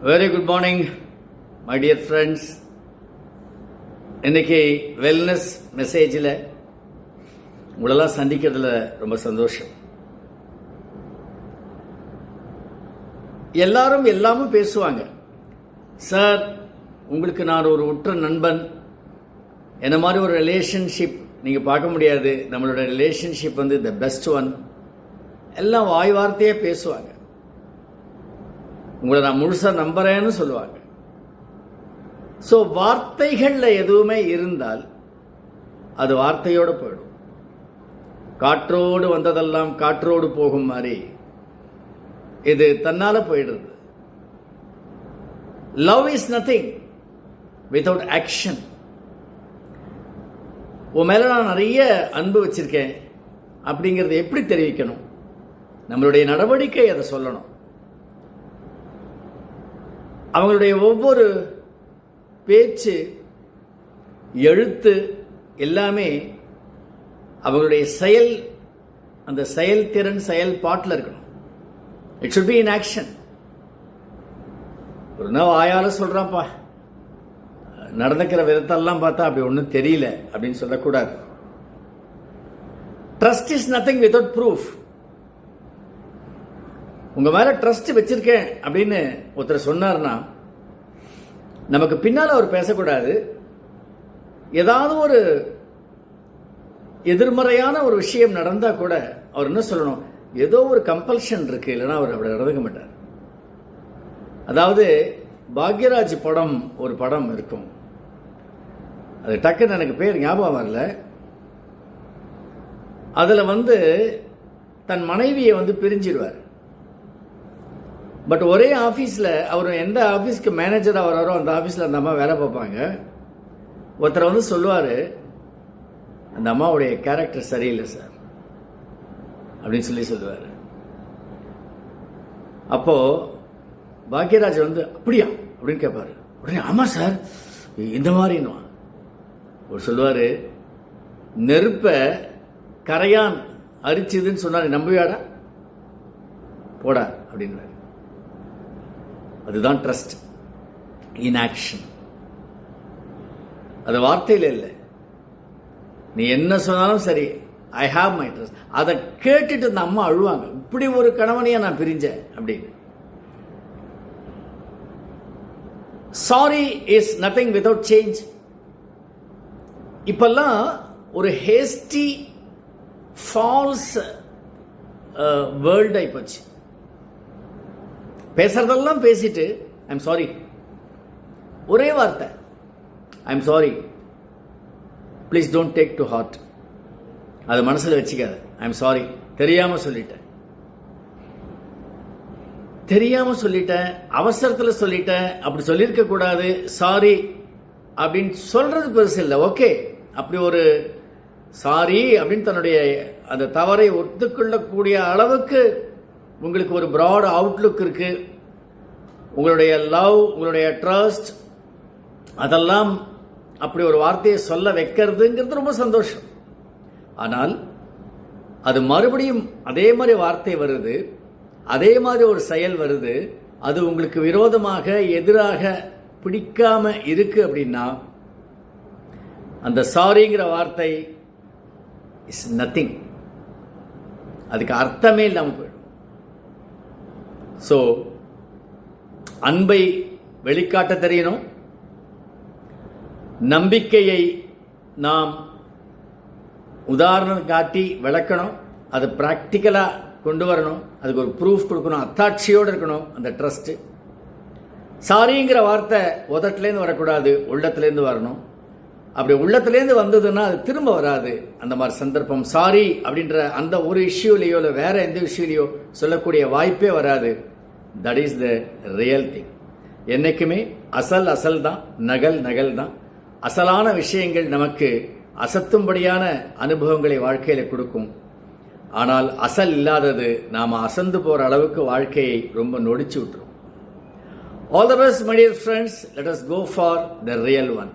Very good morning my dear friends. இன்னைக்கு wellness மெசேஜில் உங்களெல்லாம் சந்திக்கிறதுல ரொம்ப சந்தோஷம். எல்லாரும் எல்லாமும் பேசுவாங்க. சார், உங்களுக்கு நான் ஒரு உற்ற நண்பன், என்ன மாதிரி ஒரு ரிலேஷன்ஷிப் நீங்கள் பார்க்க முடியாது, நம்மளோட ரிலேஷன்ஷிப் வந்து த பெஸ்ட் ஒன், எல்லாம் வாய் வார்த்தையே பேசுவாங்க. உங்களை நான் முழுசாக நம்புறேன்னு சொல்லுவாங்க. ஸோ வார்த்தைகளில் எதுவுமே இருந்தால் அது வார்த்தையோடு போயிடும். காற்றோடு வந்ததெல்லாம் காற்றோடு போகும் மாதிரி இது தன்னால போயிடுறது. Love is nothing without action. உன் மேல நான் நிறைய அன்பு வச்சிருக்கேன் அப்படிங்கிறத எப்படி தெரிவிக்கணும்? நம்மளுடைய நடவடிக்கை அதை சொல்லணும். அவங்களுடைய ஒவ்வொரு பேச்சு, எழுத்து எல்லாமே அவங்களுடைய செயல், அந்த செயல்திறன் செயல்பாட்டில் இருக்கணும். It should be in action. ஒரு நாள் வாயால சொல்றான்ப்பா, நடந்துக்கிற விதத்தெல்லாம் பார்த்தா அப்படி ஒன்றும் தெரியல அப்படின்னு சொல்லக்கூடாது. Trust is nothing without proof. உங்க மேல ட்ரஸ்ட் வச்சிருக்கேன் அப்படின்னு ஒருத்தர் சொன்னார்னா நமக்கு பின்னால அவர் பேசக்கூடாது. ஏதாவது ஒரு எதிர்மறையான ஒரு விஷயம் நடந்தா கூட அவர் என்ன சொல்லணும்? ஏதோ ஒரு கம்பல்ஷன் இருக்கு, இல்லைன்னா அவர் அப்படி நடந்துக்க மாட்டார். அதாவது பாக்யராஜ் படம், ஒரு படம் இருக்கும், அது டக்குன்னு எனக்கு பேர் ஞாபகம் வரல. அதுல தன் மனைவியை பிரிஞ்சிடுவார். பட் ஒரே ஆஃபீஸில் அவர் எந்த ஆஃபீஸ்க்கு மேனேஜராக வராரோ அந்த ஆஃபீஸில் அந்த அம்மா வேலை பார்ப்பாங்க. ஒருத்தர் சொல்லுவார், அந்த அம்மாவுடைய கேரக்டர் சரியில்லை சார் அப்படின்னு சொல்லுவார். அப்போ பாக்யராஜ் அப்படியா அப்படின்னு கேட்பாரு. உடனே ஆமாம் சார் இந்த மாதிரின்னு அவர் சொல்லுவார், நெருப்பை கரையான் அரிச்சுதுன்னு சொன்னார், நம்புவியாடா போடா அப்படின்னு. அதுதான் ட்ரஸ்ட் இன் ஆக்ஷன். அது வார்த்தையில் இல்லை. நீ என்ன சொன்னாலும் சரி, ஐ ஹாவ் மை ட்ரஸ்ட். அதை கேட்டுட்டு அந்த அம்மா அழுவாங்க, இப்படி ஒரு கணவனையா நான் பிரிஞ்சேன் அப்படின்னு. Sorry is nothing without change. இப்பெல்லாம் ஒரு ஹேஸ்டி ஃபால்ஸ் வேர்ல்ட் ஆயிப்போச்சு. பேசுறதெல்லாம் பேசிட்டு ஐம் சாரி, ஒரே வார்த்தை, I'm sorry, please don't take to heart. அதை மனசில் வச்சுக்காத. ஐம் சாரி, தெரியாம சொல்லிட்டேன், அவசரத்தில் சொல்லிட்டேன், அப்படி சொல்லியிருக்க கூடாது, சாரி அப்படின்னு சொல்றது பெருசு இல்லை. ஓகே, அப்படி ஒரு சாரி அப்படின்னு தன்னுடைய அந்த தவறை ஒத்துக்கொள்ளக்கூடிய அளவுக்கு உங்களுக்கு ஒரு பிராட் அவுட்லுக் இருக்கு. உங்களுடைய லவ், உங்களுடைய ட்ரஸ்ட், அதெல்லாம் அப்படி ஒரு வார்த்தையை சொல்ல வைக்கிறதுங்கிறது ரொம்ப சந்தோஷம். ஆனால் அது மறுபடியும் அதே மாதிரி வார்த்தை வருது, அதே மாதிரி ஒரு செயல் வருது, அது உங்களுக்கு விரோதமாக எதிராக பிடிக்காம இருக்கு அப்படின்னா அந்த சாரிங்கிற வார்த்தை இஸ் நத்திங். அதுக்கு அர்த்தமே இல்லாமல் போயிடும். ஸோ அன்பை வெளிக்காட்ட தெரியணும். நம்பிக்கையை நாம் உதாரணம் காட்டி விளக்கணும். அது ப்ராக்டிக்கலாக கொண்டு வரணும். அதுக்கு ஒரு ப்ரூஃப் கொடுக்கணும். அத்தாட்சியோடு இருக்கணும் அந்த ட்ரஸ்ட். சாரிங்கிற வார்த்தை உதட்டிலேருந்து வரக்கூடாது, உள்ளத்துலேருந்து வரணும். அப்படி உள்ளத்துலேருந்து வந்ததுன்னா அது திரும்ப வராது. அந்த மாதிரி சந்தர்ப்பம் சாரி அப்படின்ற அந்த ஒரு இஷ்யூலையோ இல்லை வேற எந்த இஷ்யூலையோ சொல்லக்கூடிய வாய்ப்பே வராது. That is the real thing. என்னைக்குமே அசல் தான், நகல் தான். அசலான விஷயங்கள் நமக்கு அசத்தும்படியான அனுபவங்களை வாழ்க்கையில கொடுக்கும். ஆனால் அசல் இல்லாதது நாம அசந்து போற அளவுக்கு வாழ்க்கையை ரொம்ப நொடிச்சு விட்டுரும். All the best my dear friends. Let us go for the real one.